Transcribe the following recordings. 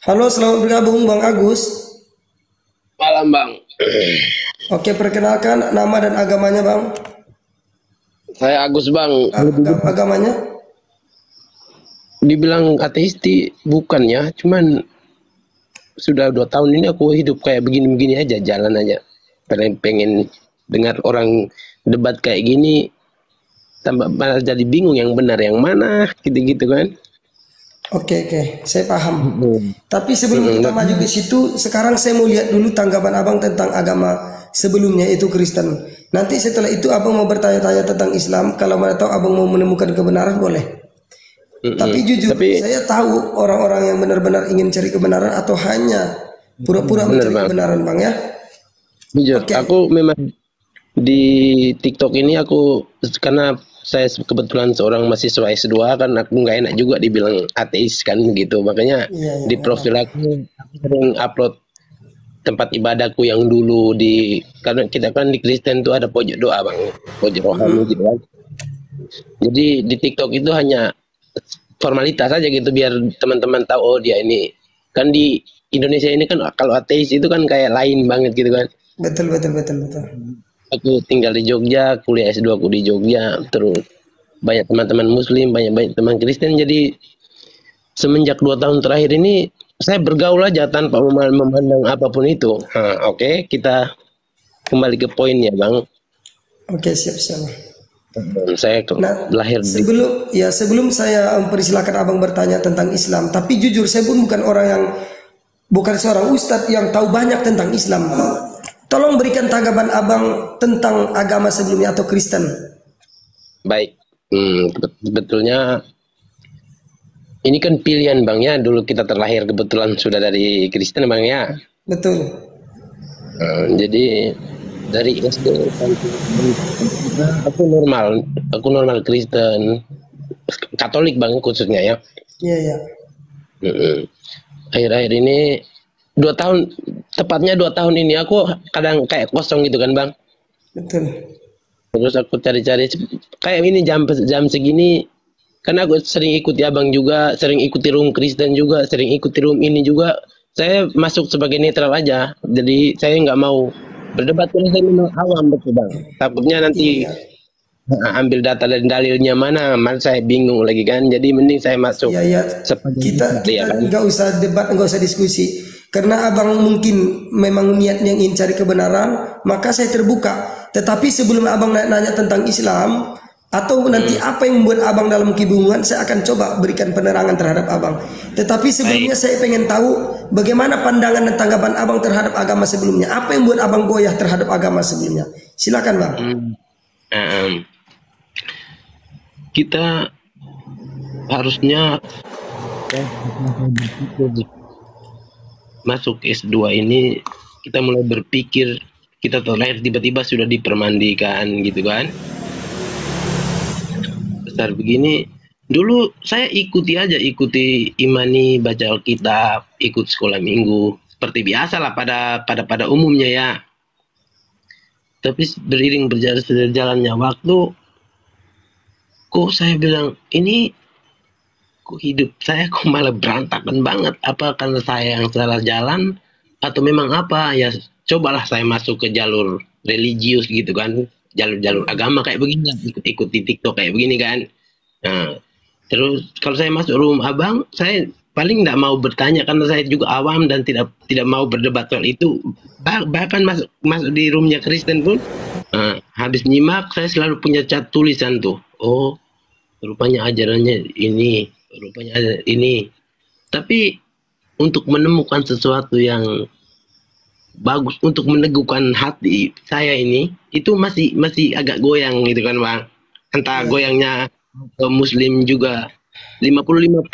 Halo, selamat bergabung Bang Agus. Malam Bang, Oke, perkenalkan nama dan agamanya Bang. saya Agus Bang. Agamanya? Dibilang ateis bukan ya, cuman sudah 2 tahun ini aku hidup kayak begini-begini aja, jalan aja. Pengen dengar orang debat kayak gini, tambah malah jadi bingung yang benar yang mana, gitu-gitu kan. Oke, saya paham. Hmm. Tapi sebelum kita maju ke situ, sekarang saya mau lihat dulu tanggapan Abang tentang agama sebelumnya itu Kristen. Nanti setelah itu Abang mau bertanya-tanya tentang Islam. Kalau mau tahu Abang mau menemukan kebenaran boleh. Tapi jujur, Tapi saya tahu orang-orang yang benar-benar ingin cari kebenaran atau hanya pura-pura benar mencari Bang, kebenaran Bang ya. jujur, Oke, aku memang di TikTok ini karena saya kebetulan seorang mahasiswa S2 kan aku nggak enak juga dibilang ateis kan gitu. Makanya iya, iya, di nggak profil apa-apa. aku sering upload tempat ibadahku yang dulu karena kita kan di Kristen tuh ada pojok doa Bang, pojok rohani gitu kan. Jadi di TikTok itu hanya formalitas aja gitu biar teman-teman tahu oh dia ini kan di Indonesia ini kan kalau ateis itu kan kayak lain banget gitu kan. Betul, betul, betul, betul. Aku tinggal di Jogja, kuliah S2 aku di Jogja, terus banyak teman-teman Muslim, banyak-banyak teman Kristen. Jadi semenjak 2 tahun terakhir ini saya bergaul aja tanpa memandang apapun itu. Oke, kita kembali ke poinnya, Bang. Oke, siap-siap. Saya Nah, lahir di sebelum saya mempersilahkan Abang bertanya tentang Islam, tapi jujur saya pun bukan seorang ustadz yang tahu banyak tentang Islam. Tolong berikan tanggapan Abang tentang agama sebelumnya atau Kristen. baik. Sebetulnya ini kan pilihan Bang ya. Dulu kita terlahir kebetulan sudah dari Kristen Bang ya. Betul. Jadi dari SD sampai aku normal Kristen, Katolik Bang khususnya ya. Iya, iya. Mm-mm. Akhir-akhir ini 2 tahun, tepatnya 2 tahun ini aku kadang kayak kosong gitu kan Bang. Betul. Terus aku cari-cari kayak ini jam segini karena aku sering ikuti abang juga, sering ikuti room Kristen juga, sering ikuti room ini juga. Saya masuk sebagai netral aja. Jadi saya nggak mau berdebat karena saya memang awam betul bang. Takutnya Iya, nanti iya. ambil data dan dalilnya mana saya bingung lagi kan. Jadi mending saya masuk Iya, iya. sepanjang Kita bisa ya kita kan. nggak usah debat, nggak usah diskusi. Karena Abang mungkin memang niatnya ingin cari kebenaran, maka saya terbuka. Tetapi sebelum Abang nanya tentang Islam atau nanti apa yang membuat Abang dalam kebingungan, saya akan coba berikan penerangan terhadap Abang. Tetapi sebelumnya Baik. saya pengen tahu bagaimana pandangan dan tanggapan Abang terhadap agama sebelumnya. Apa yang membuat Abang goyah terhadap agama sebelumnya? Silakan Bang. Hmm. Em, kita harusnya masuk S2 ini kita mulai berpikir kita terlahir tiba-tiba sudah dipermandikan gitu kan besar begini dulu saya ikuti imani baca Alkitab ikut sekolah minggu seperti biasa lah pada umumnya ya tapi beriring berjalannya waktu kok saya bilang ini kok hidup saya kok malah berantakan banget apa karena saya yang salah jalan atau memang apa ya cobalah saya masuk ke jalur religius gitu kan jalur-jalur agama kayak begini ikut-ikut di TikTok kayak begini kan nah terus kalau saya masuk room abang saya paling tidak mau bertanya karena saya juga awam dan tidak tidak mau berdebat soal itu bahkan masuk masuk di roomnya Kristen pun habis nyimak saya selalu punya cat tulisan tuh oh rupanya ajarannya ini rupanya ini tapi untuk menemukan sesuatu yang bagus untuk meneguhkan hati saya ini itu masih agak goyang gitu kan bang entah Iya, goyangnya ke muslim juga 50-50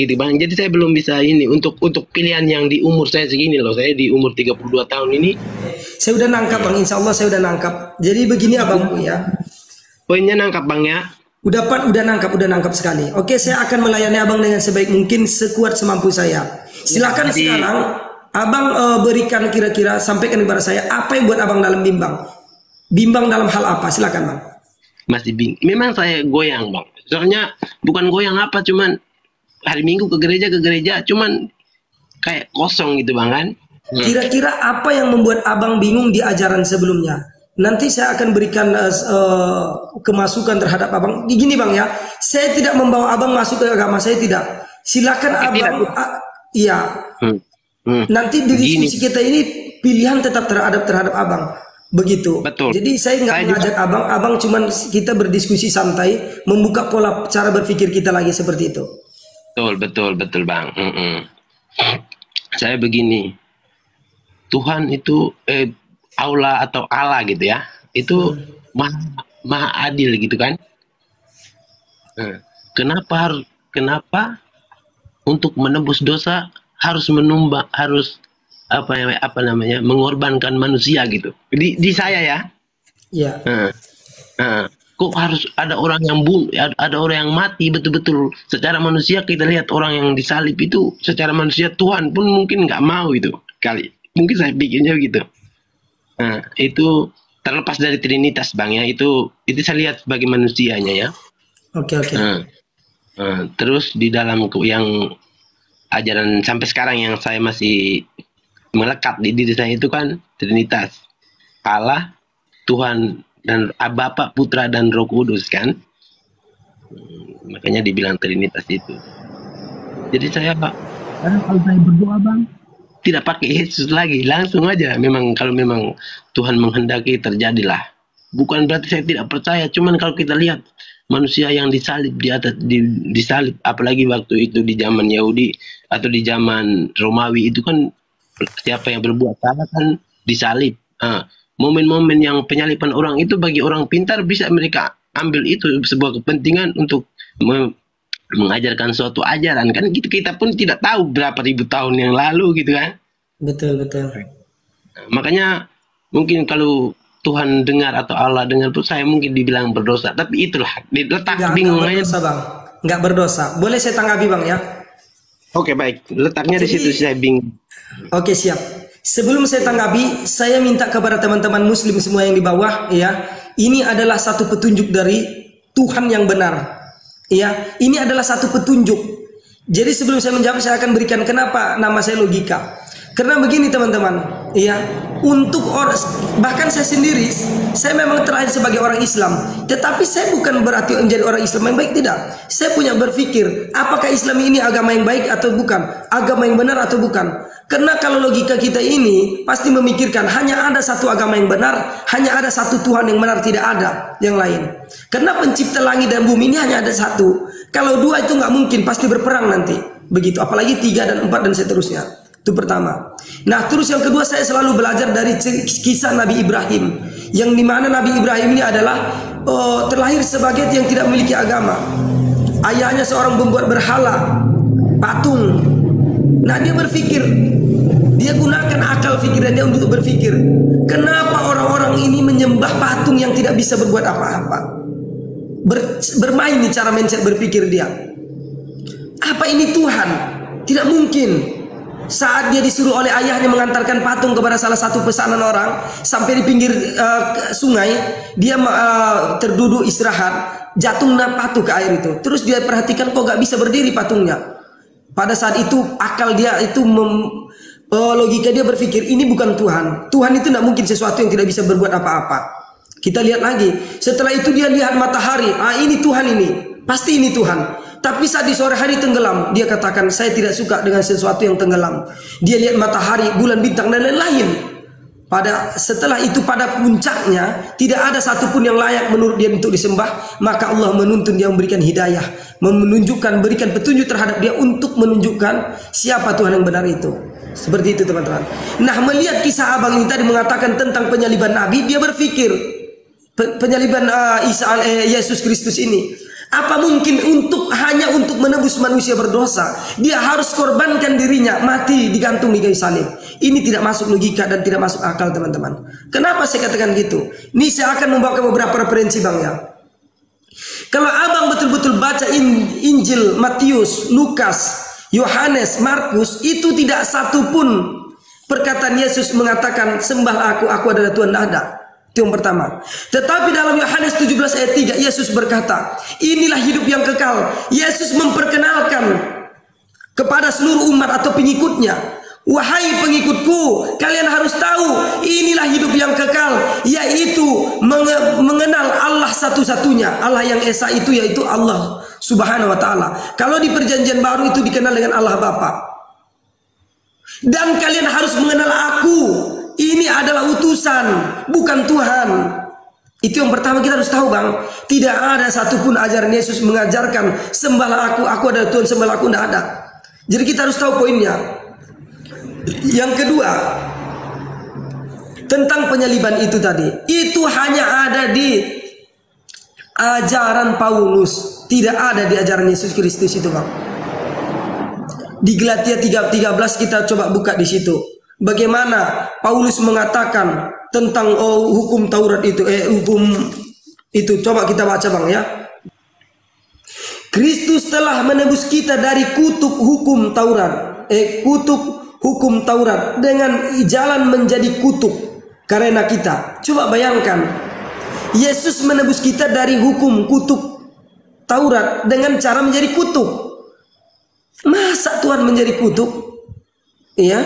gitu bang jadi saya belum bisa ini untuk pilihan yang di umur saya segini loh saya di umur 32 tahun ini saya udah nangkap Bang. Insya Allah saya udah nangkap. Jadi begini Abangku ya. poinnya nangkap bang ya. Udah nangkap sekali. Oke, saya akan melayani Abang dengan sebaik mungkin, sekuat semampu saya. Silakan Jadi sekarang Abang berikan kira-kira sampaikan kepada saya apa yang buat Abang dalam bimbang. Bimbang dalam hal apa? Silakan Bang. masih bingung memang saya goyang bang soalnya bukan goyang apa cuman hari Minggu ke gereja cuman kayak kosong gitu bang kan. Kira-kira apa yang membuat abang bingung di ajaran sebelumnya? Nanti saya akan berikan kemasukan terhadap abang. Gini bang ya, saya tidak membawa abang masuk ke agama, saya tidak. Silakan abang, iya. Nanti di diskusi kita ini pilihan tetap terhadap abang, begitu. Betul. Jadi saya nggak mengajak abang cuman kita berdiskusi santai, membuka pola cara berpikir kita lagi seperti itu. Betul bang. Saya begini, Tuhan itu Allah atau Allah gitu ya, itu maha adil gitu kan. Kenapa untuk menebus dosa harus mengorbankan manusia gitu. Di saya ya. Iya. Kok harus ada orang yang ada orang yang mati betul-betul secara manusia. Kita lihat orang yang disalib itu secara manusia, Tuhan pun mungkin nggak mau itu kali. Mungkin saya pikirnya gitu. Itu terlepas dari Trinitas bang ya, itu saya lihat sebagai manusianya ya. Oke. Terus di dalam yang ajaran sampai sekarang yang saya masih melekat di diri saya itu kan Trinitas, Allah, Tuhan dan Bapa, Putra dan Roh Kudus kan. Makanya dibilang Trinitas itu. Jadi saya kalau saya berdoa bang, tidak pakai Yesus lagi, langsung aja. Kalau memang Tuhan menghendaki, terjadilah. Bukan berarti saya tidak percaya, cuman kalau kita lihat manusia yang disalib disalib, apalagi waktu itu di zaman Yahudi atau di zaman Romawi itu kan siapa yang berbuat salah kan disalib. Momen-momen yang penyaliban orang itu bagi orang pintar bisa mereka ambil itu sebuah kepentingan untuk mengajarkan suatu ajaran kan gitu. Kita pun tidak tahu berapa ribu tahun yang lalu gitu kan. Betul. Makanya mungkin kalau Tuhan dengar atau Allah dengar pun saya mungkin dibilang berdosa. Tapi itulah letak bingung aja. Berdosa bang, nggak berdosa. Boleh saya tanggapi bang ya? Oke baik, letaknya di situ saya bingung. Oke siap. Sebelum saya tanggapi, saya minta kepada teman-teman Muslim semua yang di bawah, ya, ini adalah satu petunjuk dari Tuhan yang benar. Ya, ini adalah satu petunjuk. Jadi sebelum saya menjawab, saya akan berikan kenapa nama saya logika. Karena begini teman-teman, ya, untuk orang, bahkan saya sendiri, saya memang terlahir sebagai orang Islam, tetapi saya bukan berarti menjadi orang Islam yang baik, tidak. Saya punya berpikir, apakah Islam ini agama yang baik atau bukan, agama yang benar atau bukan. Karena kalau logika kita ini pasti memikirkan hanya ada satu agama yang benar, hanya ada satu Tuhan yang benar, tidak ada yang lain. Karena pencipta langit dan bumi ini hanya ada satu. Kalau dua itu nggak mungkin, pasti berperang nanti. Begitu, apalagi 3 dan 4 dan seterusnya. Itu pertama. Nah, terus yang kedua, saya selalu belajar dari kisah Nabi Ibrahim, yang dimana Nabi Ibrahim ini adalah terlahir sebagai yang tidak memiliki agama. Ayahnya seorang pembuat berhala, patung. Nah, dia berpikir, dia gunakan akal pikirannya untuk berpikir, kenapa orang-orang ini menyembah patung yang tidak bisa berbuat apa-apa. Bermain nih cara mindset berpikir dia. Apa ini Tuhan? Tidak mungkin. Saat dia disuruh oleh ayahnya mengantarkan patung kepada salah satu pesanan orang, sampai di pinggir sungai, dia terduduk istirahat, jatuh patung ke air itu. Terus dia perhatikan, kok gak bisa berdiri patungnya. Pada saat itu akal dia itu logika dia berpikir, ini bukan Tuhan. Tuhan itu tidak mungkin sesuatu yang tidak bisa berbuat apa-apa. Kita lihat lagi. Setelah itu dia lihat matahari. Ini Tuhan ini. Pasti ini Tuhan. Tapi saat di sore hari tenggelam, dia katakan, saya tidak suka dengan sesuatu yang tenggelam. Dia lihat matahari, bulan, bintang, dan lain-lain. Setelah itu pada puncaknya, tidak ada satupun yang layak menurut dia untuk disembah. Maka Allah menuntun dia, memberikan hidayah, berikan petunjuk terhadap dia untuk menunjukkan siapa Tuhan yang benar itu. Seperti itu teman-teman. Nah, melihat kisah abang ini tadi mengatakan tentang penyaliban Nabi, dia berpikir penyaliban Yesus Kristus ini, apa mungkin hanya untuk menebus manusia berdosa dia harus korbankan dirinya, mati digantung di kayu salib? Ini tidak masuk logika dan tidak masuk akal teman-teman. Kenapa saya katakan gitu? Ini saya akan membawa beberapa referensi bang ya. Kalau abang betul-betul baca Injil Matius, Lukas, Yohanes, Markus, itu tidak satu pun perkataan Yesus mengatakan sembahlah aku adalah Tuhan, tidak ada. Itu yang pertama. Tetapi dalam Yohanes 17 ayat 3 Yesus berkata, inilah hidup yang kekal. Yesus memperkenalkan kepada seluruh umat atau pengikutnya, wahai pengikutku, kalian harus tahu inilah hidup yang kekal, yaitu mengenal Allah satu-satunya, Allah yang esa itu yaitu Allah Subhanahu wa taala. Kalau di perjanjian baru itu dikenal dengan Allah Bapa. Dan kalian harus mengenal aku, ini adalah utusan, bukan Tuhan. Itu yang pertama kita harus tahu, Bang. Tidak ada satupun ajaran Yesus mengajarkan sembahlah aku adalah Tuhan, sembahlah aku, tidak ada. Jadi kita harus tahu poinnya. Yang kedua, tentang penyaliban itu tadi, itu hanya ada di ajaran Paulus, tidak ada di ajaran Yesus Kristus itu, Bang. Di Galatia 3:13 kita coba buka di situ. Bagaimana Paulus mengatakan tentang hukum Taurat itu, hukum itu, coba kita baca, Bang, ya. Kristus telah menebus kita dari kutuk hukum Taurat, kutuk hukum Taurat dengan jalan menjadi kutuk karena kita. Coba bayangkan, Yesus menebus kita dari hukum kutuk Taurat dengan cara menjadi kutuk. Masa Tuhan menjadi kutuk? Iya.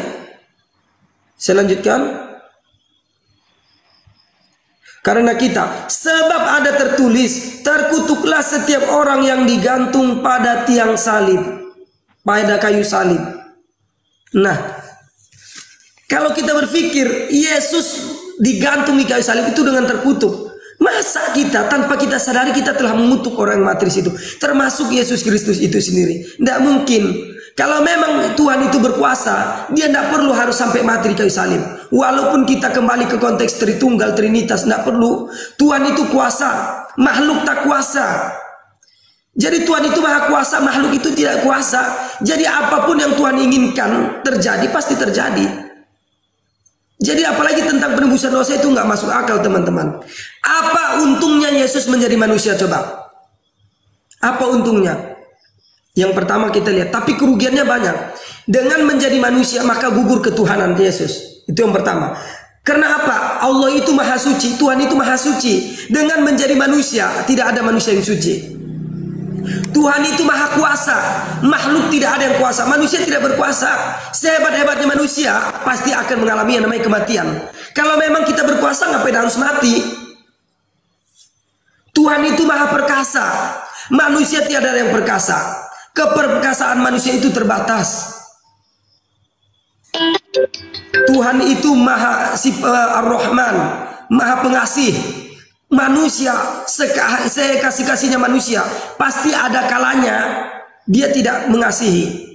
Saya lanjutkan. Karena kita, sebab ada tertulis, terkutuklah setiap orang yang digantung pada tiang salib, pada kayu salib. Nah, kalau kita berpikir Yesus digantung di kayu salib itu dengan terkutuk, masa kita tanpa kita sadari kita telah mengutuk orang yang mati di situ, termasuk Yesus Kristus itu sendiri? Tidak mungkin. Kalau memang Tuhan itu berkuasa, dia tidak perlu harus sampai mati di kayu salib. Walaupun kita kembali ke konteks Tritunggal, Trinitas, tidak perlu. Tuhan itu kuasa, makhluk tak kuasa. Jadi Tuhan itu maha kuasa, makhluk itu tidak kuasa. Jadi apapun yang Tuhan inginkan terjadi, pasti terjadi. Jadi apalagi tentang penebusan dosa itu nggak masuk akal, teman-teman. Apa untungnya Yesus menjadi manusia, coba? Apa untungnya? Yang pertama kita lihat, tapi kerugiannya banyak. Dengan menjadi manusia maka gugur ketuhanan Yesus. Itu yang pertama. Karena apa? Allah itu maha suci, Tuhan itu maha suci. Dengan menjadi manusia, tidak ada manusia yang suci. Tuhan itu maha kuasa, makhluk tidak ada yang kuasa, manusia tidak berkuasa. Sehebat-hebatnya manusia pasti akan mengalami yang namanya kematian. Kalau memang kita berkuasa, ngapain harus mati? Tuhan itu maha perkasa, manusia tiada yang perkasa. Keperkasaan manusia itu terbatas. Tuhan itu maha Ar-Rahman, maha pengasih. Manusia sekasih-kasihnya manusia, pasti ada kalanya dia tidak mengasihi.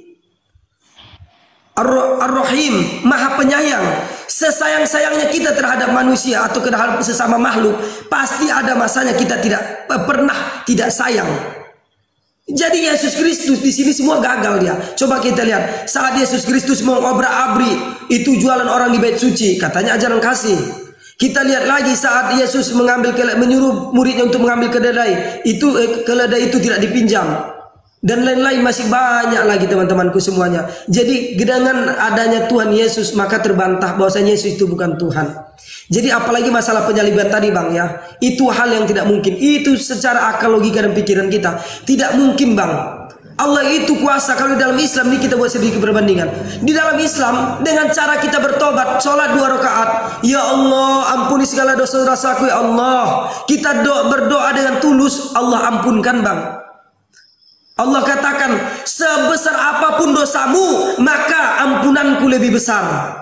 Ar-Rahim, maha penyayang. Sesayang-sayangnya kita terhadap manusia atau terhadap sesama makhluk, pasti ada masanya kita tidak pernah tidak sayang. Jadi Yesus Kristus di sini semua gagal dia. Coba kita lihat saat Yesus Kristus mau obrak-abrik itu jualan orang di bait suci, katanya ajaran kasih. Kita lihat lagi saat Yesus menyuruh muridnya untuk mengambil keledai, itu keledai itu tidak dipinjam. Dan lain-lain masih banyak lagi teman-temanku semuanya. Jadi dengan adanya Tuhan Yesus maka terbantah bahwasanya Yesus itu bukan Tuhan. Jadi apalagi masalah penyaliban tadi, Bang, ya, itu hal yang tidak mungkin. Itu secara akal, logika dan pikiran kita tidak mungkin, Bang. Allah itu kuasa. Kalau di dalam Islam ini kita buat sedikit perbandingan. Di dalam Islam dengan cara kita bertobat, sholat 2 rakaat, ya Allah ampuni segala dosa-dosaku ya Allah. Kita berdoa dengan tulus, Allah ampunkan, Bang. Allah katakan sebesar apapun dosamu maka ampunanku lebih besar.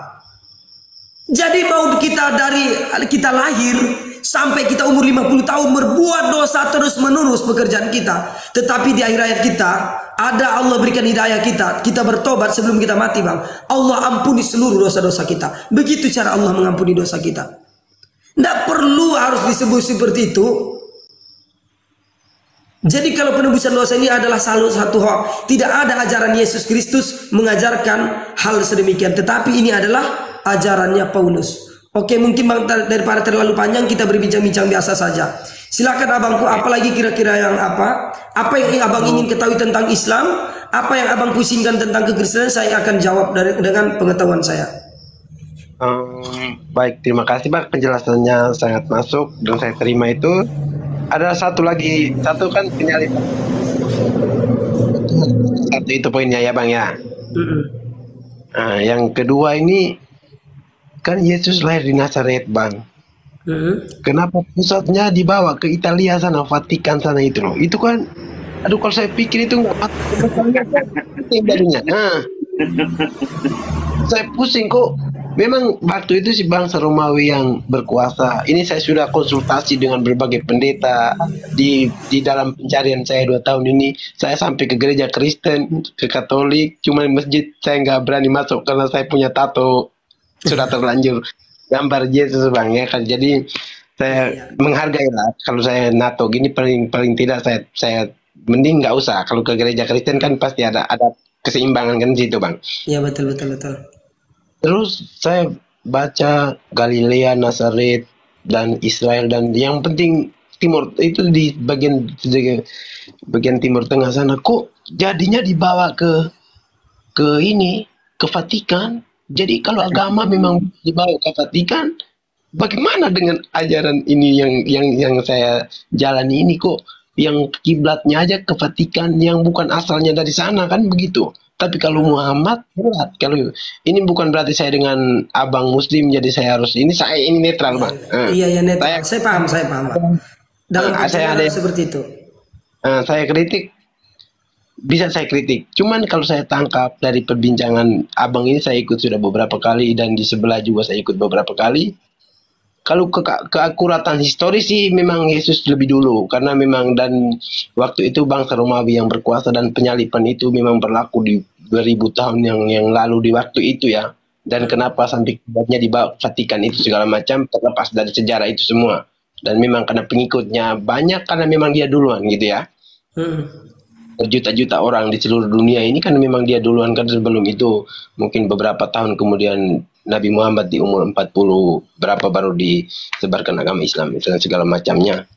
Jadi mau kita dari kita lahir sampai kita umur 50 tahun berbuat dosa terus menerus pekerjaan kita, tetapi di akhir hayat kita ada Allah berikan hidayah kita bertobat sebelum kita mati, Bang. Allah ampuni seluruh dosa-dosa kita. Begitu cara Allah mengampuni dosa kita. Tidak perlu harus disebut seperti itu. Jadi kalau penebusan dosa ini adalah salah satu hak, tidak ada ajaran Yesus Kristus mengajarkan hal sedemikian, tetapi ini adalah ajarannya Paulus. Oke, mungkin Bang, daripada terlalu panjang kita berbincang-bincang biasa saja. Silakan abangku, apalagi kira-kira yang apa yang abang ingin ketahui tentang Islam, apa yang abang pusingkan tentang kekristenan, saya akan jawab dengan pengetahuan saya. Baik, terima kasih Bang, penjelasannya sangat masuk dan saya terima itu. Ada satu kan penyaliban. Satu itu poinnya ya Bang ya. Mm-mm. Nah, yang kedua ini kan Yesus lahir di Nazaret Bang. Mm-mm. Kenapa pusatnya dibawa ke Italia sana, Vatikan sana itu loh? Itu kan, aduh kalau saya pikir itu nggak penting jadinya. Nah, saya pusing kok. Memang waktu itu si bangsa Romawi yang berkuasa. Ini saya sudah konsultasi dengan berbagai pendeta di dalam pencarian saya 2 tahun ini. Saya sampai ke gereja Kristen, ke Katolik, cuma masjid saya nggak berani masuk karena saya punya tato sudah terlanjur gambar Yesus Bang ya kan. Jadi saya menghargai lah kalau saya nato gini paling tidak saya mending nggak usah. Kalau ke gereja Kristen kan pasti ada keseimbangan kan di situ Bang. Iya betul betul betul. Terus saya baca Galilea, Nazaret, dan Israel, dan yang penting Timur itu di bagian Timur Tengah sana. Kok jadinya dibawa ke ini, ke Vatikan? Jadi kalau agama memang dibawa ke Vatikan, bagaimana dengan ajaran ini yang saya jalani ini kok yang kiblatnya aja ke Vatikan yang bukan asalnya dari sana kan begitu. Tapi kalau Muhammad berat. Kalau ini bukan berarti saya dengan abang Muslim jadi saya harus saya ini netral Bang. Iya netral. Saya paham Bang. Dalam saya ada seperti itu. Saya kritik, bisa saya kritik. Cuman kalau saya tangkap dari perbincangan abang ini, saya ikut sudah beberapa kali dan di sebelah juga saya ikut beberapa kali. Kalau keakuratan historis sih memang Yesus lebih dulu karena memang dan waktu itu bangsa Romawi yang berkuasa dan penyalipan itu memang berlaku di 2000 tahun yang lalu di waktu itu ya. Dan kenapa sampai kibatnya dibawa Vatikan itu segala macam terlepas dari sejarah itu semua. Dan memang karena pengikutnya banyak karena memang dia duluan gitu ya. Berjuta-juta orang di seluruh dunia ini kan memang dia duluan kan. Sebelum itu mungkin beberapa tahun kemudian Nabi Muhammad di umur 40 berapa baru disebarkan agama Islam dan segala macamnya.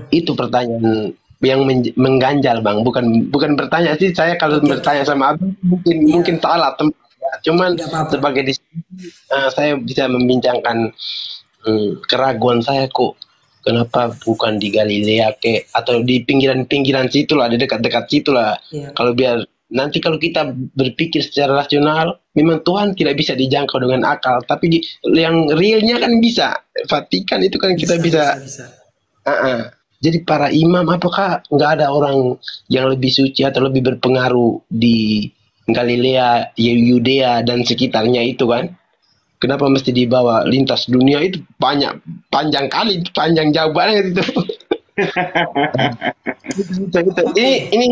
Itu pertanyaan yang mengganjal Bang, bukan bertanya sih saya kalau bertanya sama Abang mungkin salah tempat ya. Cuman sebagai saya bisa membincangkan keraguan saya kok kenapa bukan di Galilea atau di pinggiran-pinggiran situ lah, di dekat-dekat situ lah. Kalau biar nanti kalau kita berpikir secara rasional, memang Tuhan tidak bisa dijangkau dengan akal, tapi yang realnya kan bisa. Vatikan itu kan kita bisa. Jadi para imam, apakah nggak ada orang yang lebih suci atau lebih berpengaruh di Galilea, Yudea dan sekitarnya itu kan? Kenapa mesti dibawa lintas dunia itu panjang jauh banget itu. Ini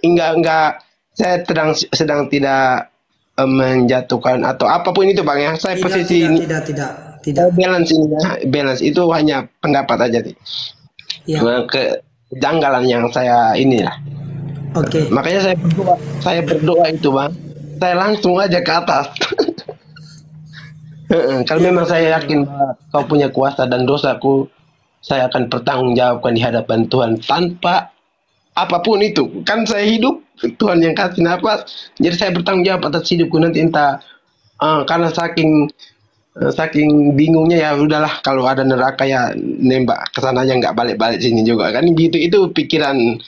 enggak saya sedang tidak menjatuhkan atau apapun itu Bang ya. Saya posisi ini tidak balance itu hanya pendapat aja sih. Kejanggalan yang saya ini lah. Makanya saya berdoa itu Bang. Saya langsung aja ke atas. Kalau memang saya yakin bahwa kau punya kuasa dan dosaku, saya akan pertanggungjawabkan di hadapan Tuhan tanpa apapun itu. Kan saya hidup, Tuhan yang kasih nafas, jadi saya bertanggung jawab atas hidupku nanti entah karena saking bingungnya ya udahlah kalau ada neraka ya nembak kesana aja nggak balik-balik sini juga kan gitu. Itu pikiran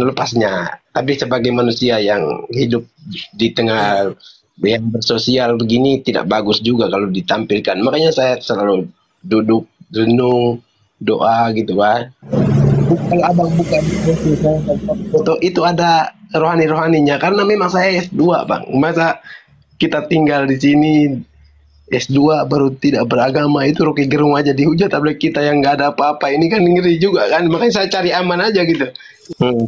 lepasnya. Tapi sebagai manusia yang hidup di tengah yang bersosial begini tidak bagus juga kalau ditampilkan. Makanya saya selalu duduk renung doa gitu kan. Kalau abang buka foto itu ada rohaninya karena memang saya S2 Bang. Masa kita tinggal di sini S2 baru tidak beragama itu Rocky Gerung aja dihujat, apalagi kita yang nggak ada apa-apa ini kan ngeri juga kan. Makanya saya cari aman aja gitu.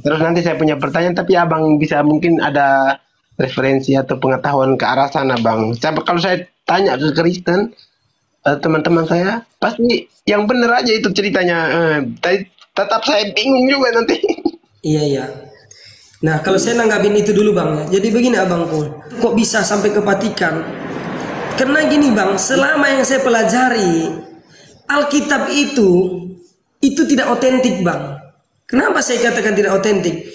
Terus nanti saya punya pertanyaan tapi abang bisa mungkin ada referensi atau pengetahuan ke arah sana Bang. Kalau saya tanya ke Kristen teman-teman saya pasti yang benar aja itu ceritanya. Tetap saya bingung juga nanti. Iya. Nah kalau saya nanggapin itu dulu Bang ya. Jadi begini abangku, kok bisa sampai ke Vatikan? Karena gini Bang, selama yang saya pelajari Alkitab itu tidak otentik Bang. Kenapa saya katakan tidak otentik?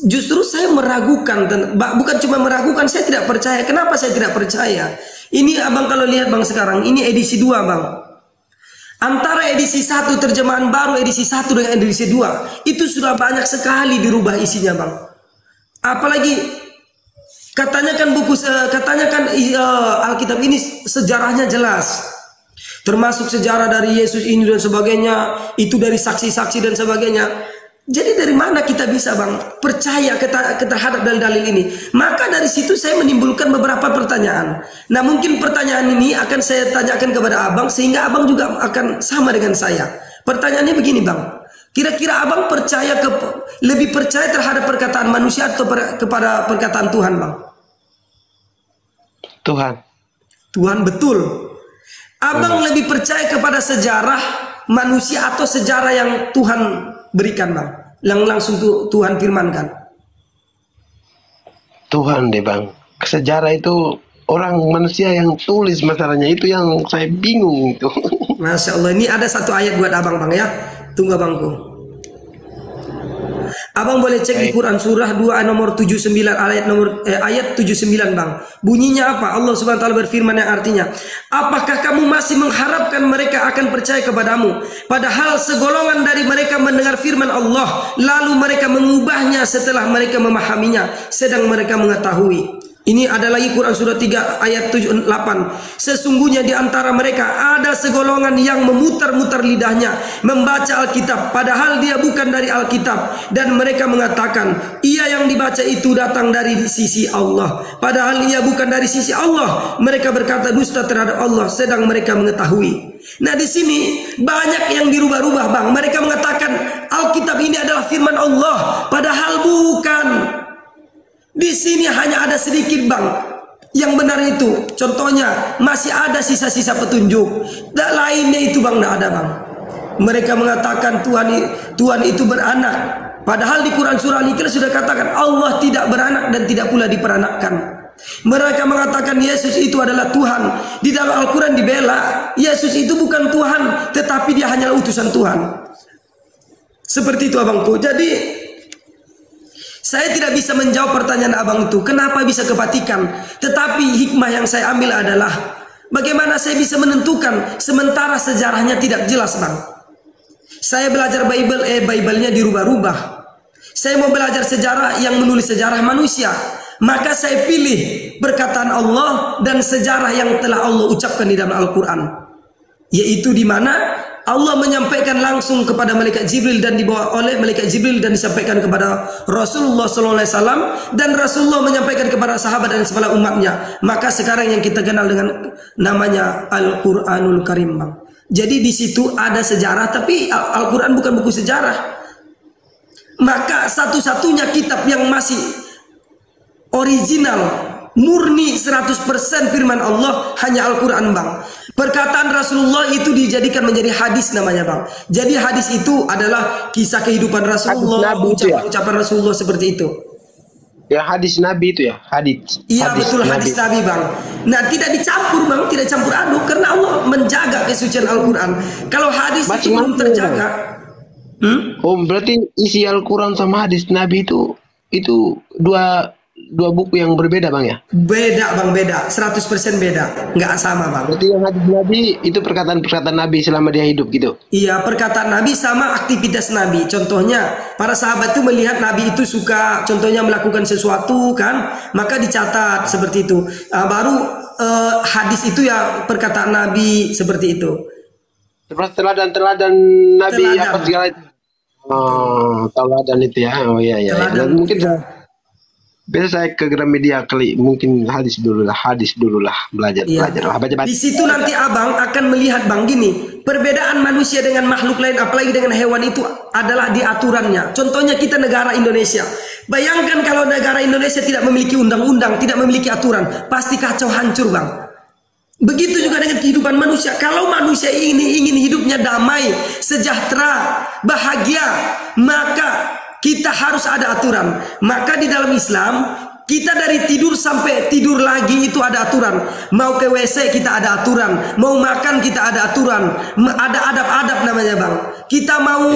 Justru saya meragukan, bukan cuma meragukan, saya tidak percaya. Kenapa saya tidak percaya? Ini abang kalau lihat Bang sekarang, ini edisi 2 Bang. Antara edisi 1 terjemahan baru edisi 1 dengan edisi 2 itu sudah banyak sekali dirubah isinya, Bang. Apalagi katanya kan Alkitab ini sejarahnya jelas. Termasuk sejarah dari Yesus ini dan sebagainya, itu dari saksi-saksi dan sebagainya. Jadi dari mana kita bisa, Bang, percaya terhadap dalil-dalil ini? Maka dari situ saya menimbulkan beberapa pertanyaan. Nah, mungkin pertanyaan ini akan saya tanyakan kepada Abang sehingga Abang juga akan sama dengan saya. Pertanyaannya begini, Bang. Kira-kira Abang lebih percaya terhadap perkataan manusia atau kepada perkataan Tuhan, Bang? Tuhan. Tuhan, betul. Abang lebih percaya kepada sejarah manusia atau sejarah yang Tuhan berikan, Bang? Yang langsung Tuhan firmankan. Tuhan deh, Bang. Sejarah itu orang manusia yang tulis masalahnya, itu yang saya bingung itu. Masya Allah, ini ada satu ayat buat Abang, Bang, ya. Tunggu, Abangku. Abang boleh cek di Quran surah 2 nomor 79 ayat 79, Bang. Bunyinya apa? Allah Subhanahu wa taala berfirman yang artinya, "Apakah kamu masih mengharapkan mereka akan percaya kepadamu padahal segolongan dari mereka mendengar firman Allah lalu mereka mengubahnya setelah mereka memahaminya sedang mereka mengetahui." Ini ada lagi Quran surah 3 ayat 78. "Sesungguhnya di antara mereka ada segolongan yang memutar-mutar lidahnya membaca Alkitab padahal dia bukan dari Alkitab dan mereka mengatakan ia yang dibaca itu datang dari sisi Allah padahal ia bukan dari sisi Allah. Mereka berkata dusta terhadap Allah sedang mereka mengetahui." Nah, di sini banyak yang dirubah-rubah, Bang. Mereka mengatakan Alkitab ini adalah firman Allah padahal bukan. Di sini hanya ada sedikit, Bang, yang benar itu. Contohnya masih ada sisa-sisa petunjuk. Dan lainnya itu, Bang, tidak ada, Bang. Mereka mengatakan Tuhan itu beranak. Padahal di Quran surah Al-Ikhlas sudah katakan Allah tidak beranak dan tidak pula diperanakkan. Mereka mengatakan Yesus itu adalah Tuhan. Di dalam Al-Quran dibela Yesus itu bukan Tuhan, tetapi dia hanyalah utusan Tuhan. Seperti itu, Abangku. Jadi saya tidak bisa menjawab pertanyaan Abang itu, kenapa bisa kepatikan. Tetapi hikmah yang saya ambil adalah bagaimana saya bisa menentukan sementara sejarahnya tidak jelas, Bang. Saya belajar Bible-nya dirubah-rubah. Saya mau belajar sejarah yang menulis sejarah manusia. Maka saya pilih perkataan Allah dan sejarah yang telah Allah ucapkan di dalam Al-Quran. Yaitu di mana Allah menyampaikan langsung kepada malaikat Jibril dan dibawa oleh malaikat Jibril dan disampaikan kepada Rasulullah SAW dan Rasulullah menyampaikan kepada sahabat dan segala umatnya. Maka sekarang yang kita kenal dengan namanya Al-Quranul Karim, Bang. Jadi di situ ada sejarah, tapi Al-Quran bukan buku sejarah. Maka satu-satunya kitab yang masih original, murni 100% firman Allah hanya Al-Quran, Bang. Perkataan Rasulullah itu dijadikan menjadi hadis namanya, Bang. Jadi hadis itu adalah kisah kehidupan Rasulullah, ucapan Rasulullah seperti itu. Ya, hadis Nabi itu ya, hadis. Iya, betul, hadis Nabi, Bang. Nah, tidak dicampur, Bang, tidak campur aduk karena Allah menjaga kesucian Al-Quran. Kalau hadis itu belum terjaga. Oh, berarti isi Al-Quran sama hadis Nabi itu dua buku yang berbeda, Bang, ya? Beda, Bang, beda. 100% beda. Nggak sama, Bang. Berarti yang hadis Nabi itu perkataan-perkataan Nabi selama dia hidup gitu? Iya, perkataan Nabi sama aktivitas Nabi. Contohnya, para sahabat itu melihat Nabi itu suka, contohnya melakukan sesuatu, kan? Maka dicatat seperti itu. Baru hadis itu ya perkataan Nabi seperti itu. Seperti teladan Nabi apa segala itu. Oh, teladan itu ya. Oh iya. Dan mungkin biasa saya ke Gramedia kali, mungkin hadis dulu lah belajar baca. Di situ nanti Abang akan melihat, Bang, gini, perbedaan manusia dengan makhluk lain apalagi dengan hewan itu adalah di aturannya. Contohnya kita negara Indonesia. Bayangkan kalau negara Indonesia tidak memiliki undang-undang, tidak memiliki aturan, pasti kacau hancur, Bang. Begitu juga dengan kehidupan manusia. Kalau manusia ini ingin hidupnya damai, sejahtera, bahagia, maka kita harus ada aturan. Maka di dalam Islam, kita dari tidur sampai tidur lagi itu ada aturan. Mau ke WC kita ada aturan. Mau makan kita ada aturan. Ada adab-adab namanya, Bang. Kita mau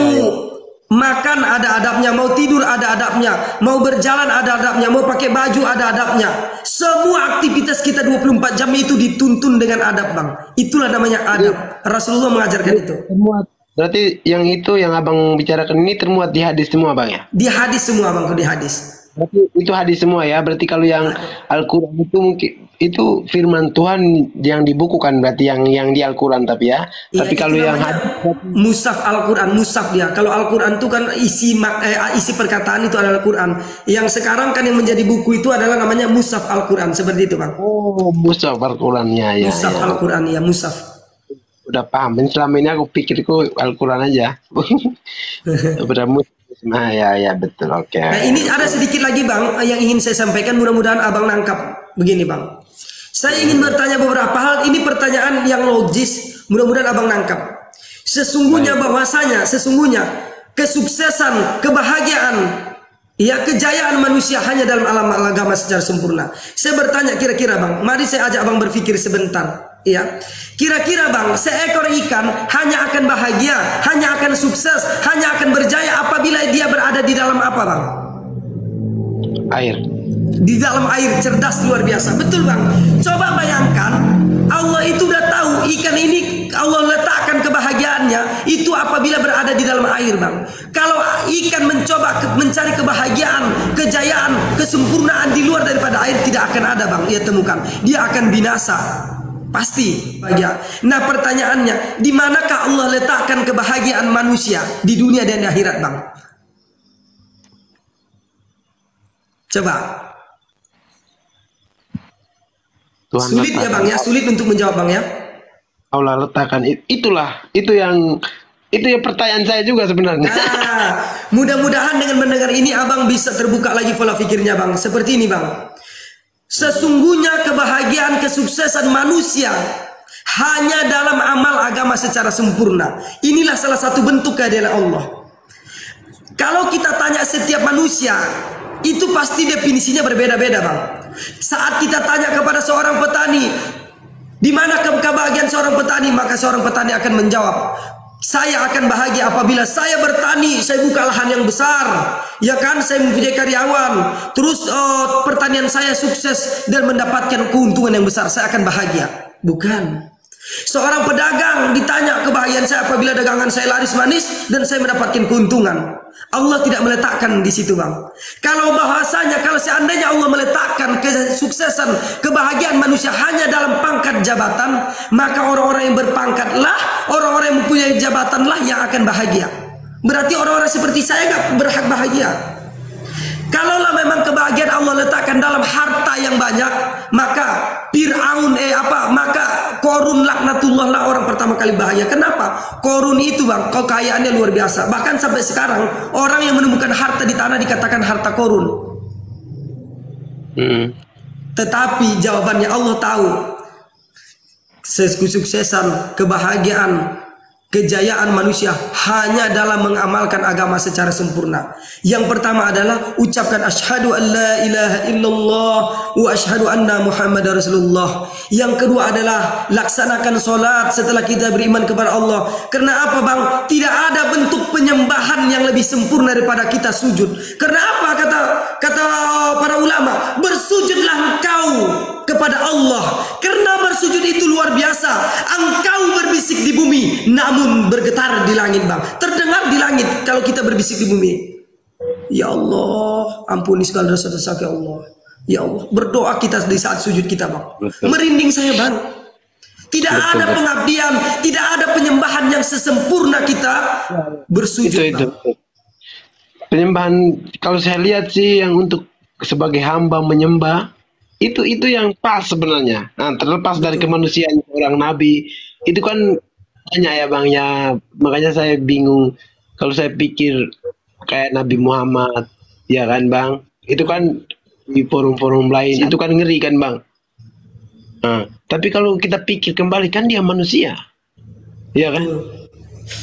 Makan ada adabnya, mau tidur ada adabnya, mau berjalan ada adabnya, mau pakai baju ada adabnya. Semua aktivitas kita 24 jam itu dituntun dengan adab, Bang. Itulah namanya adab. Rasulullah mengajarkan itu. Berarti yang itu yang abang bicarakan ini termuat di hadis semua, Bang ya? Di hadis semua, Bang, di hadis. Berarti itu hadis semua ya. Berarti kalau yang Al-Quran itu mungkin itu firman Tuhan yang dibukukan, berarti yang di Al-Quran tapi ya. Ya, tapi kalau yang hadis, mushaf Al-Quran, mushaf dia. Kalau Al-Quran itu kan isi perkataan itu adalah Al-Quran. Yang sekarang kan yang menjadi buku itu adalah namanya mushaf Al-Quran, seperti itu, Bang. oh, mushaf Al-Qurannya ya. Mushaf Ya. Al-Quran ya, mushaf. Udah paham. Selama ini aku pikirku Al-Quran aja. Udah mushaf. Nah, ya betul. Oke. Nah, ini ada sedikit lagi, Bang, yang ingin saya sampaikan. Mudah-mudahan abang nangkap. Begini, Bang. Saya ingin bertanya beberapa hal. Ini pertanyaan yang logis. Mudah-mudahan abang nangkap. Sesungguhnya kesuksesan, kebahagiaan, ya, kejayaan manusia hanya dalam alam agama secara sempurna. Saya bertanya kira-kira, Bang, mari saya ajak Bang berpikir sebentar. Ya, kira-kira, Bang, seekor ikan hanya akan bahagia, hanya akan sukses, hanya akan berjaya apabila dia berada di dalam apa, Bang? Air. Di dalam air, cerdas luar biasa. Betul, Bang. Coba bayangkan, Allah itu udah tahu ikan ini Allah letakkan kebahagiaannya itu apabila berada di dalam air, Bang. Kalau ikan mencoba mencari kebahagiaan, kejayaan, kesempurnaan di luar daripada air, tidak akan ada, Bang. Ia temukan, dia akan binasa. Pasti bahagia. Nah, pertanyaannya, di manakah Allah letakkan kebahagiaan manusia di dunia dan di akhirat, Bang? Coba. Tuhan Sulit ya, Bang ya, sulit untuk menjawab, Bang ya. Allah letakkan itu yang pertanyaan saya juga sebenarnya. Nah, mudah-mudahan dengan mendengar ini abang bisa terbuka lagi pola pikirnya, Bang. Seperti ini, Bang. Sesungguhnya kebahagiaan kesuksesan manusia hanya dalam amal agama secara sempurna. Inilah salah satu bentuk keadilan Allah. Kalau kita tanya setiap manusia, itu pasti definisinya berbeda-beda, Bang. Saat kita tanya kepada seorang petani, di mana kebahagiaan seorang petani, maka seorang petani akan menjawab, saya akan bahagia apabila saya bertani, saya buka lahan yang besar, ya kan, saya mempunyai karyawan, terus pertanian saya sukses dan mendapatkan keuntungan yang besar, saya akan bahagia. Bukan. Seorang pedagang ditanya kebahagiaan saya apabila dagangan saya laris manis dan saya mendapatkan keuntungan. Allah tidak meletakkan di situ, Bang. Kalau seandainya Allah meletakkan kesuksesan, kebahagiaan manusia hanya dalam pangkat jabatan, maka orang-orang yang berpangkatlah, orang-orang yang mempunyai jabatanlah yang akan bahagia. Berarti orang-orang seperti saya gak berhak bahagia. Kalaulah memang kebahagiaan Allah letakkan dalam harta yang banyak, maka Fir'aun maka Korun laknatullah lah orang pertama kali bahagia. Kenapa? Korun itu, Bang, kekayaannya luar biasa. Bahkan sampai sekarang orang yang menemukan harta di tanah dikatakan harta korun. Tetapi jawabannya Allah tahu. Kesuksesan, kebahagiaan, kejayaan manusia hanya dalam mengamalkan agama secara sempurna. Yang pertama adalah ucapkan asyhadu an la ilaha illallah wa asyhadu anna muhammadar rasulullah. Yang kedua adalah laksanakan solat setelah kita beriman kepada Allah. Karena apa, Bang? Tidak ada bentuk penyembahan yang lebih sempurna daripada kita sujud. Karena apa? Kata para ulama, bersujudlah engkau kepada Allah. Karena bersujud itu luar biasa. Engkau berbisik di bumi, namun bergetar di langit, Bang. Terdengar di langit kalau kita berbisik di bumi. Ya Allah, ampuni segala dosa-dosa ya Allah. Ya Allah, berdoa kita di saat sujud kita, Bang. Betul. Merinding saya, Bang. Tidak ada pengabdian, tidak ada penyembahan yang sesempurna kita bersujud, itu. Penyembahan kalau saya lihat sih yang untuk sebagai hamba menyembah itu yang pas sebenarnya. Nah, terlepas dari kemanusiaan seorang nabi, itu kan banyak ya, Bang ya. Makanya saya bingung kalau saya pikir kayak Nabi Muhammad, ya kan, Bang? Itu kan di forum-forum lain itu kan ngeri kan, Bang. Nah, tapi kalau kita pikir kembali kan dia manusia. Ya kan?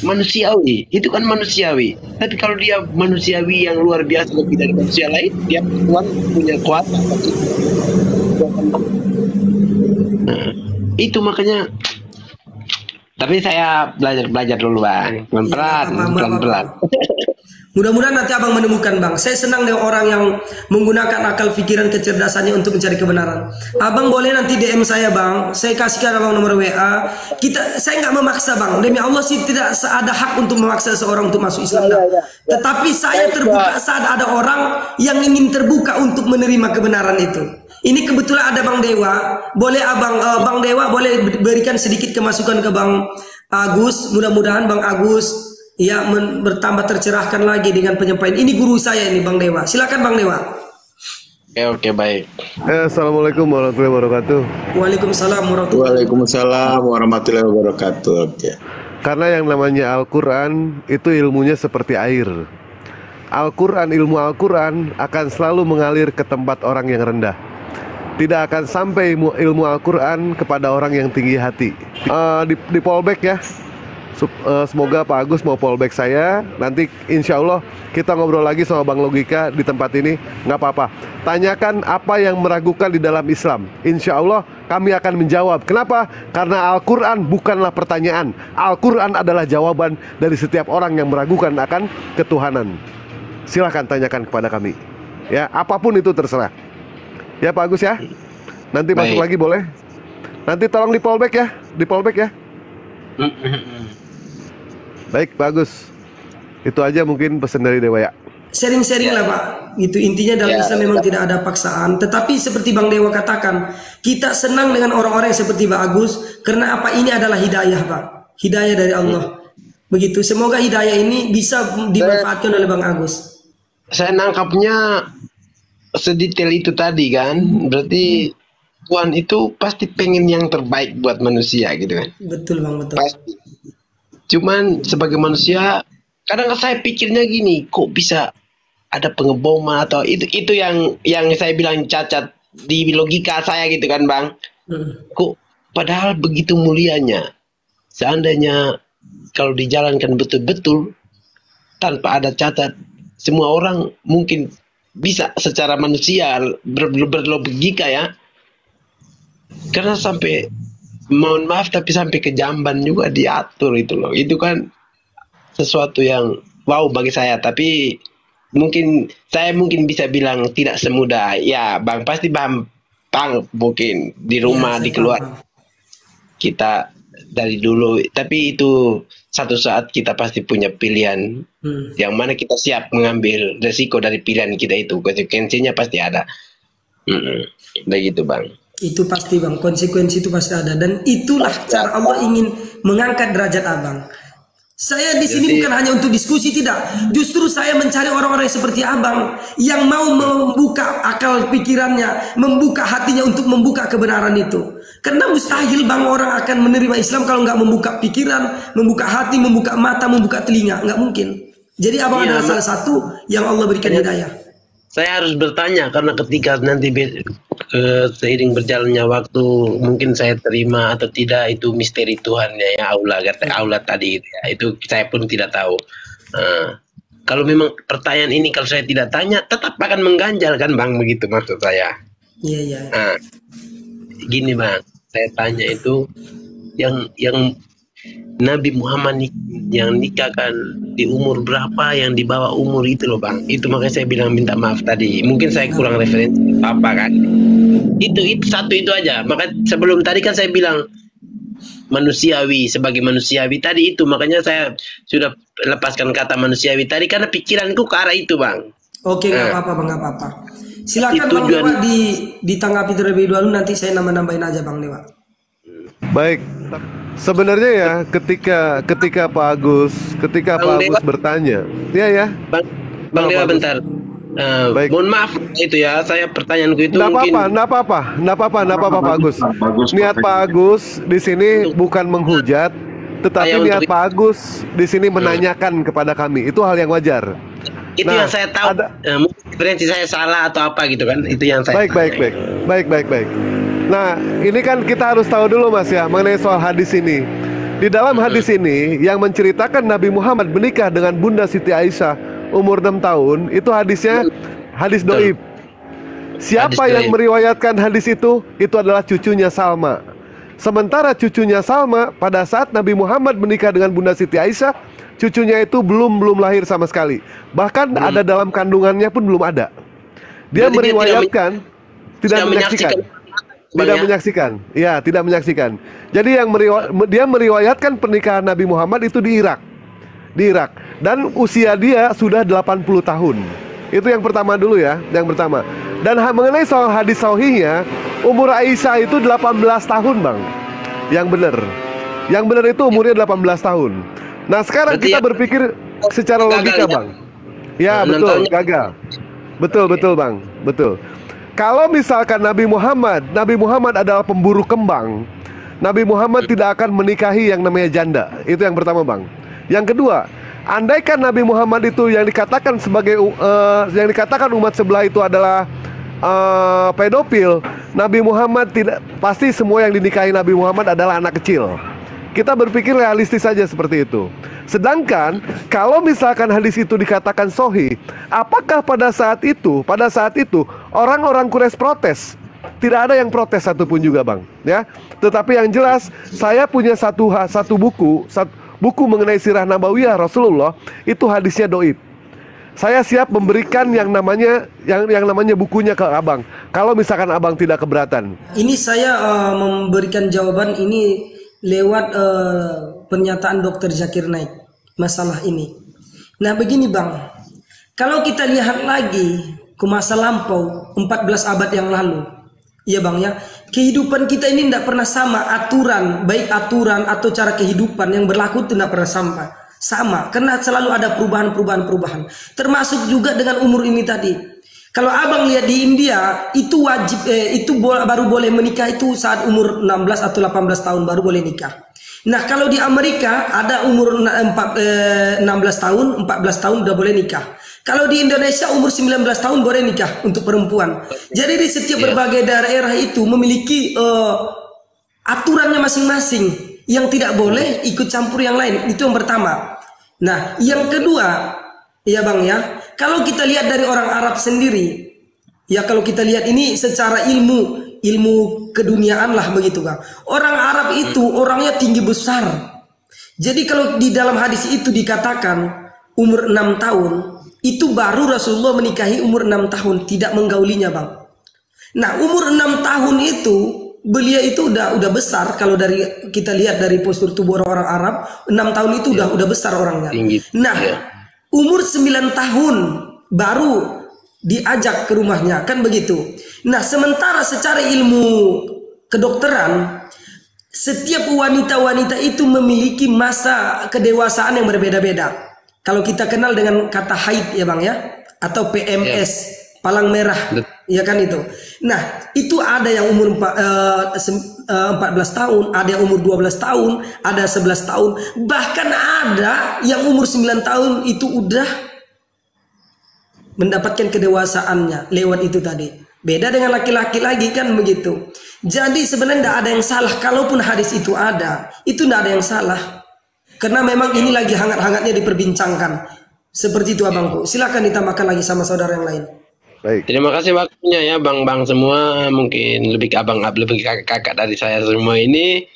Manusiawi, itu kan manusiawi. Tapi kalau dia manusiawi yang luar biasa lebih dari manusia lain, dia Tuhan punya kuasa. Nah, itu makanya. Tapi saya belajar dulu, Bang, pelan-pelan. Mudah-mudahan nanti abang menemukan bang. Saya senang dengan orang yang menggunakan akal pikiran kecerdasannya untuk mencari kebenaran. Abang boleh nanti DM saya bang. Saya kasihkan abang nomor WA. Saya nggak memaksa bang. Demi Allah sih tidak ada hak untuk memaksa seorang untuk masuk Islam. Tetapi saya terbuka saat ada orang yang ingin terbuka untuk menerima kebenaran itu. Ini kebetulan ada Bang Dewa. Boleh abang Bang Dewa boleh berikan sedikit kemasukan ke Bang Agus. Mudah-mudahan Bang Agus ya bertambah tercerahkan lagi dengan penyampaian. Ini guru saya ini Bang Dewa. Silakan Bang Dewa. Oke, baik. Assalamualaikum warahmatullahi wabarakatuh. Waalaikumsalam warahmatullahi wabarakatuh. Oke. Karena yang namanya Al-Quran itu ilmunya seperti air. Ilmu Al-Quran akan selalu mengalir ke tempat orang yang rendah. Tidak akan sampai ilmu Al-Quran kepada orang yang tinggi hati. Di fallback ya. Semoga Pak Agus mau fallback saya. Nanti insya Allah kita ngobrol lagi sama Bang Logika di tempat ini. Nggak apa-apa. Tanyakan apa yang meragukan di dalam Islam. Insya Allah kami akan menjawab. Kenapa? Karena Al-Quran bukanlah pertanyaan. Al-Quran adalah jawaban dari setiap orang yang meragukan akan ketuhanan. Silahkan tanyakan kepada kami. Ya, apapun itu terserah. Ya Pak Agus ya. Nanti masuk lagi boleh. Nanti tolong di fallback ya. Di fallback ya. Baik, bagus. Itu aja mungkin pesan dari Dewa ya. Sharing-sharing lah Pak. Itu intinya dalam Islam memang tidak ada paksaan. Tetapi seperti Bang Dewa katakan, kita senang dengan orang-orang yang seperti Pak Agus. Karena apa, ini adalah hidayah Pak. Hidayah dari Allah. Begitu. Semoga hidayah ini bisa dimanfaatkan oleh Bang Agus. Saya nangkapnya sedetail itu tadi kan. Berarti Tuhan itu pasti pengen yang terbaik buat manusia gitu kan. Betul Bang, betul. Pasti. Cuman sebagai manusia kadang saya pikirnya gini, kok bisa ada pengeboman atau itu yang saya bilang cacat di logika saya gitu kan Bang. Kok padahal begitu mulianya. Seandainya kalau dijalankan betul-betul tanpa ada cacat, semua orang mungkin bisa secara manusia berlogika ya. Karena sampai mohon maaf tapi sampai ke jamban juga diatur itu loh. Itu kan sesuatu yang wow bagi saya. Tapi saya mungkin bisa bilang tidak semudah ya Bang. Pasti Bang mungkin di rumah di keluar kita dari dulu. Tapi itu satu saat kita pasti punya pilihan yang mana kita siap mengambil resiko dari pilihan kita itu. Konsekuensinya pasti ada. Begitu Bang. Itu pasti Bang, konsekuensi itu pasti ada. Dan itulah cara Allah ingin mengangkat derajat abang. Saya di sini bukan hanya untuk diskusi, tidak. Justru saya mencari orang-orang seperti abang yang mau membuka akal pikirannya, membuka hatinya untuk membuka kebenaran itu. Karena mustahil Bang orang akan menerima Islam kalau nggak membuka pikiran, membuka hati, membuka mata, membuka telinga. Nggak mungkin. Jadi abang adalah salah satu yang Allah berikan hidayah. Saya harus bertanya karena ketika nanti seiring berjalannya waktu mungkin saya terima atau tidak itu misteri Tuhan ya Allah tadi ya, itu saya pun tidak tahu. Kalau memang pertanyaan ini kalau saya tidak tanya tetap akan mengganjal kan Bang, begitu maksud saya. Iya. Gini Bang, saya tanya itu yang Nabi Muhammad yang nikahkan di umur berapa, yang di bawah umur itu loh Bang. Itu makanya saya bilang minta maaf tadi. Mungkin saya kurang referensi apa kan. Itu satu itu aja. Maka sebelum tadi kan saya bilang manusiawi, sebagai manusiawi tadi itu. Makanya saya sudah lepaskan kata manusiawi tadi karena pikiranku ke arah itu Bang. Oke, nggak apa-apa Bang, nggak apa-apa. Silakan Bang Dewa ditanggapi terlebih dahulu, nanti saya nambah-nambahin aja Bang Dewa. Baik. Sebenarnya ya ketika Pak Agus bertanya, ya. Bang Dewa bentar. Baik. Mohon maaf itu ya, saya pertanyaanku itu nggak apa-apa Pak Agus. Niat Pak Agus di sini bukan menghujat, tetapi niat Pak Agus di sini menanyakan kepada kami. Itu hal yang wajar. Itu yang saya tahu. Mungkin referensi saya salah atau apa gitu kan? Itu yang saya. Baik. Nah, ini kan kita harus tahu dulu Mas ya mengenai soal hadis ini. Di dalam hadis ini yang menceritakan Nabi Muhammad menikah dengan Bunda Siti Aisyah umur 6 tahun, itu hadisnya hadis doib. Siapa yang meriwayatkan hadis itu? Itu adalah cucunya Salma. Sementara cucunya Salma pada saat Nabi Muhammad menikah dengan Bunda Siti Aisyah, cucunya itu belum lahir sama sekali. Bahkan ada dalam kandungannya pun belum ada. Dia Berarti meriwayatkan tidak menyaksikan. Tidak menyaksikan. Ya, tidak menyaksikan. Jadi dia meriwayatkan pernikahan Nabi Muhammad itu di Irak. Di Irak. Dan usia dia sudah 80 tahun. Itu yang pertama dulu ya, yang pertama. Dan mengenai soal hadis sahihnya, umur Aisyah itu 18 tahun, Bang. Yang benar. Yang benar itu umurnya 18 tahun. Nah, sekarang berarti kita berpikir secara logika, Bang. Ya, betul, gagal. Betul, Bang. Betul. Kalau misalkan Nabi Muhammad adalah pemburu kembang, Nabi Muhammad tidak akan menikahi yang namanya janda. Itu yang pertama, Bang. Yang kedua, andaikan Nabi Muhammad itu yang dikatakan sebagai yang dikatakan umat sebelah itu adalah pedofil, Nabi Muhammad tidak, pasti semua yang dinikahi Nabi Muhammad adalah anak kecil. Kita berpikir realistis saja seperti itu. Sedangkan kalau misalkan hadis itu dikatakan sahih, apakah pada saat itu orang-orang Quraisy protes? Tidak ada yang protes satupun juga, Bang. Ya. Tetapi yang jelas, saya punya satu buku mengenai sirah nabawiyah Rasulullah, itu hadisnya doib. Saya siap memberikan yang namanya bukunya ke Abang, kalau misalkan Abang tidak keberatan. Ini saya memberikan jawaban ini lewat pernyataan Dr. Zakir Naik masalah ini. Nah, begini, Bang. Kalau kita lihat lagi ke masa lampau 14 abad yang lalu, ya Bang ya, kehidupan kita ini tidak pernah sama. Aturan, baik aturan atau cara kehidupan yang berlaku itu tidak pernah sama, karena selalu ada perubahan. Termasuk juga dengan umur ini tadi. Kalau Abang lihat di India, itu wajib itu baru boleh menikah itu saat umur 16 atau 18 tahun baru boleh nikah. Nah, kalau di Amerika ada umur 16 tahun, 14 tahun udah boleh nikah. Kalau di Indonesia umur 19 tahun boleh nikah untuk perempuan. Jadi di setiap berbagai daerah itu memiliki aturannya masing-masing, yang tidak boleh ikut campur yang lain. Itu yang pertama. Nah, yang kedua, ya Bang ya, kalau kita lihat dari orang Arab sendiri, ya kalau kita lihat ini secara ilmu keduniaan lah begitu Kang. Orang Arab itu orangnya tinggi besar. Jadi kalau di dalam hadis itu dikatakan umur 6 tahun, itu baru Rasulullah menikahi umur 6 tahun, tidak menggaulinya, Bang. Nah, umur 6 tahun itu beliau itu udah besar. Kalau dari kita lihat dari postur tubuh orang Arab, 6 tahun itu udah besar orangnya. Nah, umur 9 tahun baru diajak ke rumahnya, kan begitu. Nah, sementara secara ilmu kedokteran, setiap wanita-wanita itu memiliki masa kedewasaan yang berbeda-beda. Kalau kita kenal dengan kata haid ya Bang ya, atau PMS, palang merah, ya kan itu. Nah, itu ada yang umur 14 tahun, ada yang umur 12 tahun, ada 11 tahun, bahkan ada yang umur 9 tahun itu udah mendapatkan kedewasaannya lewat itu tadi. Beda dengan laki-laki lagi kan begitu. Jadi sebenarnya tidak ada yang salah. Kalaupun hadis itu ada, itu tidak ada yang salah. Karena memang ini lagi hangat-hangatnya diperbincangkan. Seperti itu Abangku. Silakan ditambahkan lagi sama saudara yang lain. Baik. Terima kasih waktunya ya bang-bang semua. Mungkin lebih ke abang, lebih kakak dari saya semua ini.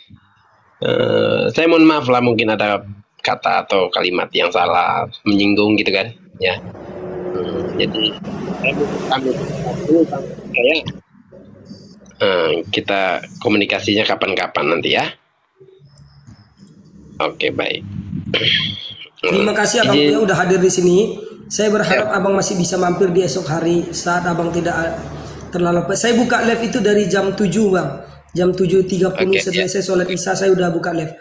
Saya mohon maaf lah mungkin ada kata atau kalimat yang salah, menyinggung gitu kan. Ya. Jadi kita komunikasinya kapan-kapan nanti ya. Oke, baik. Terima kasih Abang ya udah hadir di sini. Saya berharap Abang masih bisa mampir di esok hari saat Abang tidak terlalu. Saya buka live itu dari jam 7 Bang. Jam 7.30 setelah saya sholat isya saya udah buka live.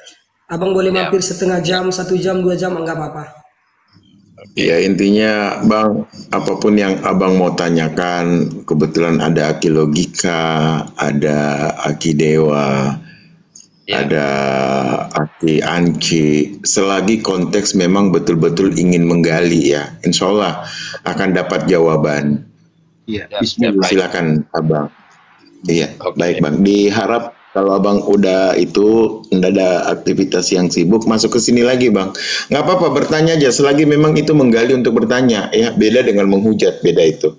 Abang boleh mampir setengah jam, 1 jam, 2 jam enggak apa-apa. Ya intinya Bang, apapun yang Abang mau tanyakan, kebetulan ada Aki Logika, ada Aki Dewa, ada Aki Anci. Selagi konteks memang betul-betul ingin menggali ya, insya Allah akan dapat jawaban. Silakan Abang. Iya, baik Bang. Diharap kalau Abang udah itu nggak ada aktivitas yang sibuk, masuk ke sini lagi Bang. Nggak apa-apa, bertanya aja selagi memang itu menggali untuk bertanya ya. Beda dengan menghujat, beda itu.